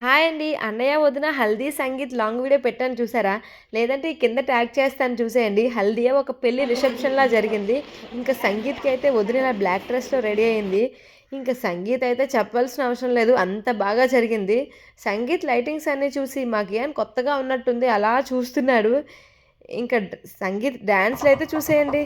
Hi అండి. అన్నయ్య, వదిన హల్దీ సంగీత్ లాంగ్ వీడియో పెట్టాను చూసారా? లేదంటే ఈ కింద ట్యాగ్ చేస్తాను చూసేయండి. హల్దీయే ఒక పెళ్లి రిసెప్షన్‌లా జరిగింది. ఇంకా సంగీత్‌కి అయితే వదిన ఇలా బ్లాక్ డ్రెస్‌లో రెడీ అయింది. ఇంకా సంగీత్ అయితే చెప్పాల్సిన అవసరం లేదు. అంత బాగా జరిగింది. సంగీత్ లైటింగ్స్ అన్నీ చూసి మాకేం కొత్తగా ఉన్నట్టుంది అలా చూస్తున్నాడు. ఇంకా సంగీత్ డాన్స్‌లయితే చూసేయండి.